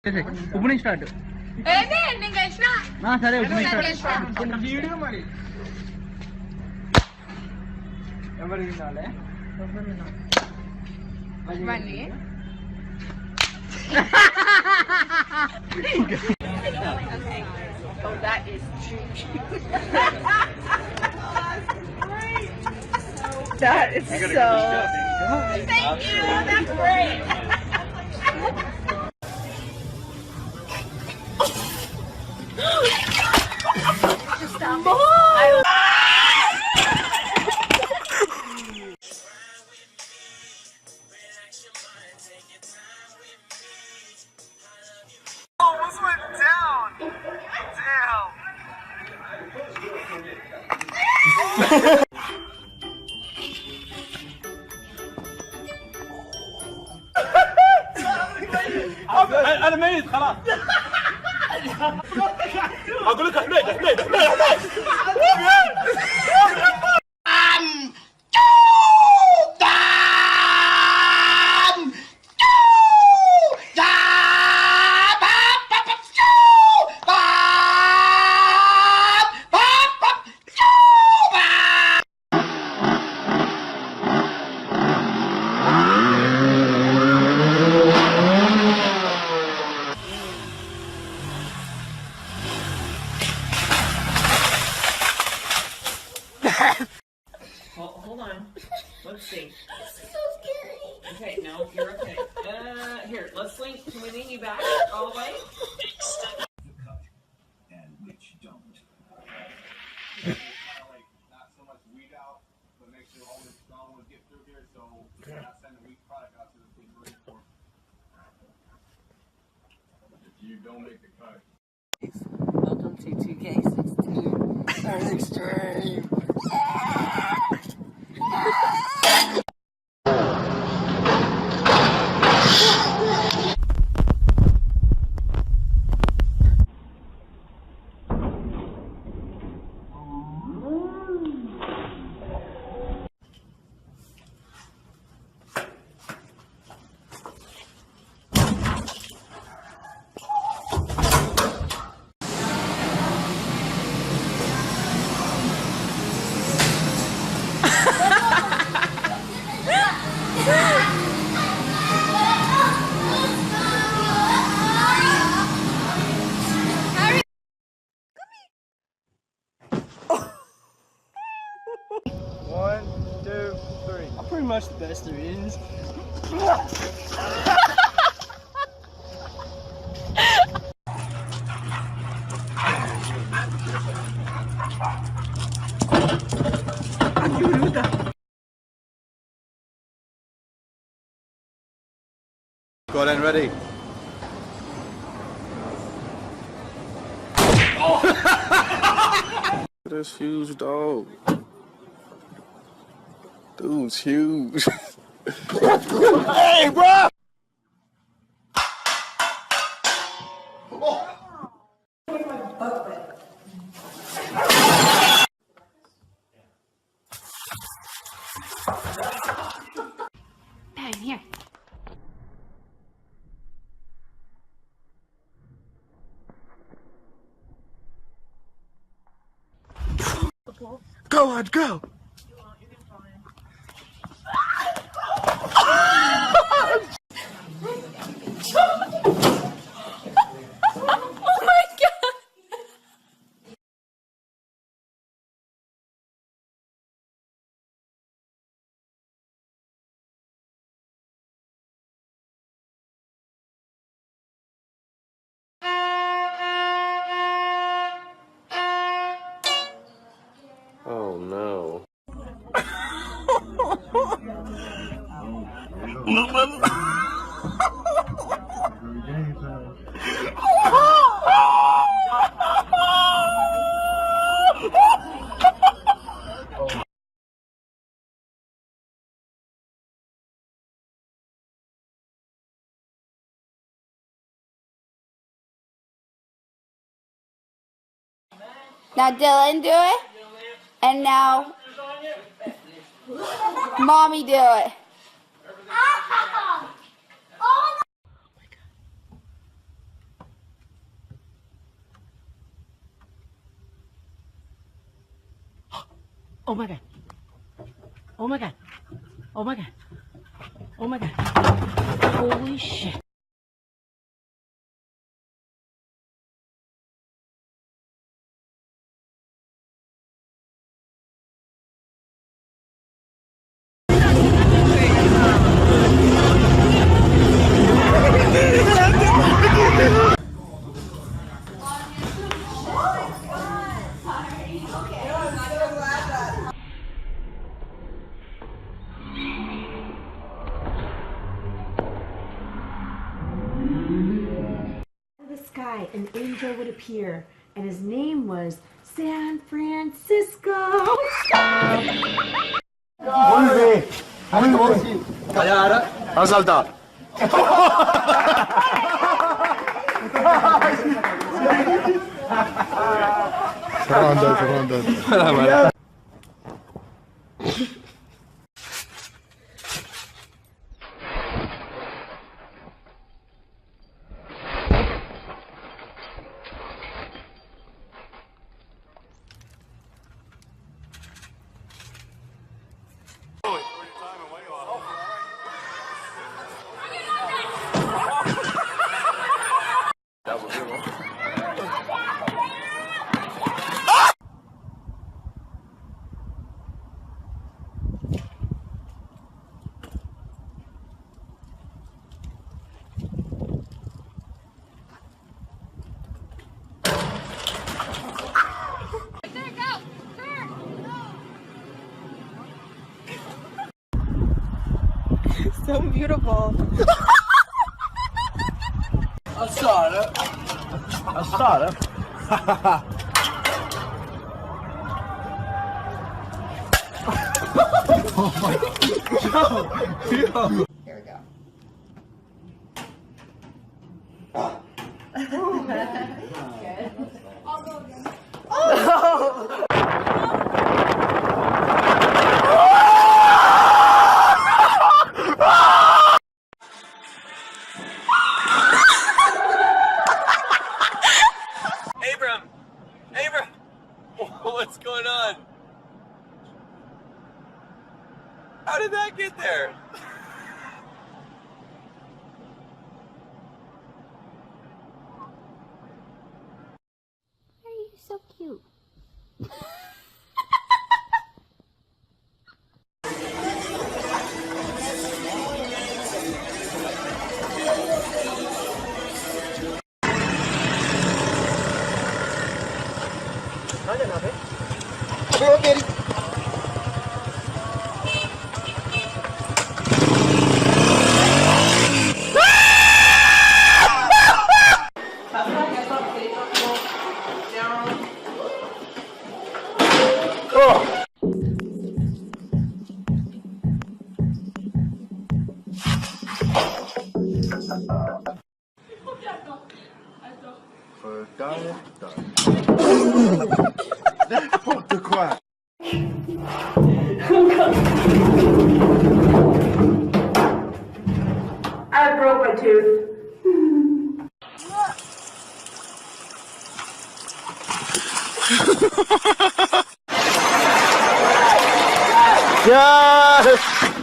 ఇప్పుడు నుంచి స్టార్ట్ సరే ఇప్పుడు స్టార్ట్ మరి ఎవరు వినాలి Oh, that is too cute. That is so. Thank you. That's great. Almost went down. Damn. انا ميت خلاص اقول لك ميت Hold on. Let's see. This is so scary. Okay, no, you're okay. Here, let's link. Can we lean you back all the way? And which don't. Not so much weed out, but make sure all the strong ones get through here, so we're not sending weak product out to the people. If you don't make the cut. Welcome to 2K16. Extreme. One, two, three. I'm pretty much the best there is. Go then, ready. That's huge, dog. Dude's huge. Hey, bro! Bang, here. Go on, go. Oh no. Now Dylan do it. And now Mommy do it. Oh my god. Oh my god. Oh my god. Oh my god. Holy shit. The sky, an angel would appear, and his name was San Francisco. Ha saltato. Sono andato. So beautiful. I saw it. Here we go. Abram, what's going on? How did that get there? Why are you so cute? N'importe quoi. I broke my tooth. Yes!